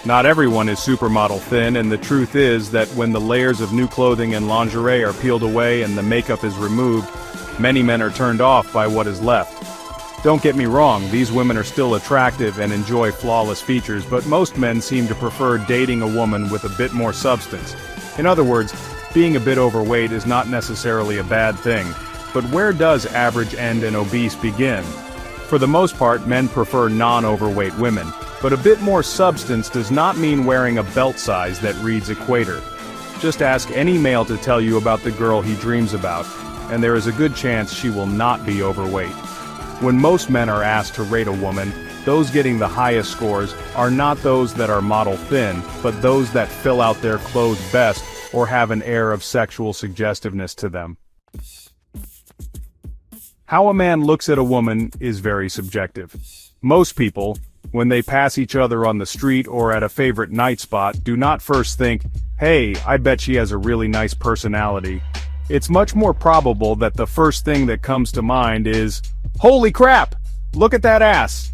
Not everyone is supermodel thin, and the truth is that when the layers of new clothing and lingerie are peeled away and the makeup is removed, many men are turned off by what is left. Don't get me wrong, these women are still attractive and enjoy flawless features, but most men seem to prefer dating a woman with a bit more substance. In other words, being a bit overweight is not necessarily a bad thing, but where does average end and obese begin? For the most part, men prefer non-overweight women, but a bit more substance does not mean wearing a belt size that reads equator. Just ask any male to tell you about the girl he dreams about, and there is a good chance she will not be overweight. When most men are asked to rate a woman, those getting the highest scores are not those that are model thin, but those that fill out their clothes best or have an air of sexual suggestiveness to them. How a man looks at a woman is very subjective. Most people, when they pass each other on the street or at a favorite night spot, do not first think, "Hey, I bet she has a really nice personality." It's much more probable that the first thing that comes to mind is, "Holy crap! Look at that ass!"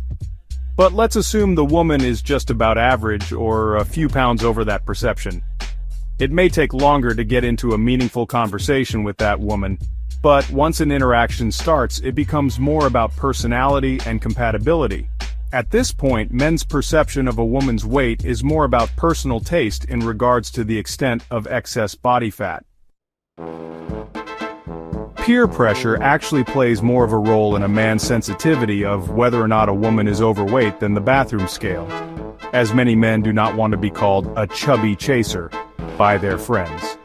But let's assume the woman is just about average or a few pounds over that perception. It may take longer to get into a meaningful conversation with that woman, but once an interaction starts, it becomes more about personality and compatibility. At this point, men's perception of a woman's weight is more about personal taste in regards to the extent of excess body fat. Peer pressure actually plays more of a role in a man's sensitivity of whether or not a woman is overweight than the bathroom scale, as many men do not want to be called a chubby chaser by their friends.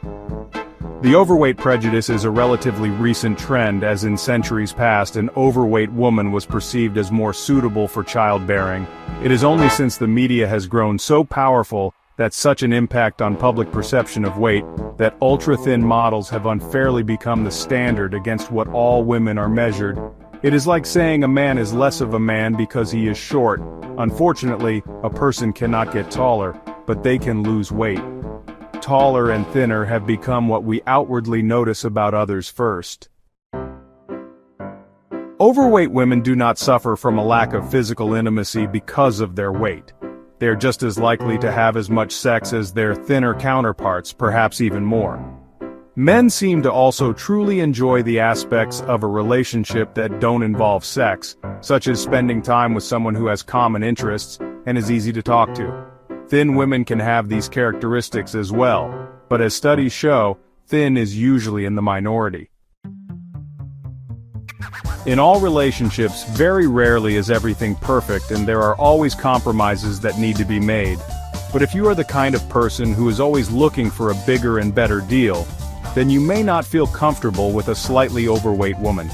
The overweight prejudice is a relatively recent trend, as in centuries past an overweight woman was perceived as more suitable for childbearing. It is only since the media has grown so powerful that such an impact on public perception of weight that ultra-thin models have unfairly become the standard against what all women are measured. It is like saying a man is less of a man because he is short. Unfortunately, a person cannot get taller, but they can lose weight. Taller and thinner have become what we outwardly notice about others first. Overweight women do not suffer from a lack of physical intimacy because of their weight. They are just as likely to have as much sex as their thinner counterparts, perhaps even more. Men seem to also truly enjoy the aspects of a relationship that don't involve sex, such as spending time with someone who has common interests and is easy to talk to. Thin women can have these characteristics as well, but as studies show, thin is usually in the minority. In all relationships, very rarely is everything perfect, and there are always compromises that need to be made. But if you are the kind of person who is always looking for a bigger and better deal, then you may not feel comfortable with a slightly overweight woman.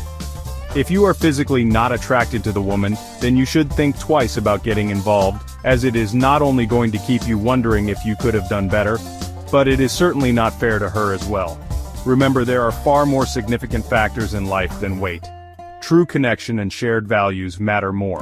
If you are physically not attracted to the woman, then you should think twice about getting involved, as it is not only going to keep you wondering if you could have done better, but it is certainly not fair to her as well. Remember, there are far more significant factors in life than weight. True connection and shared values matter more.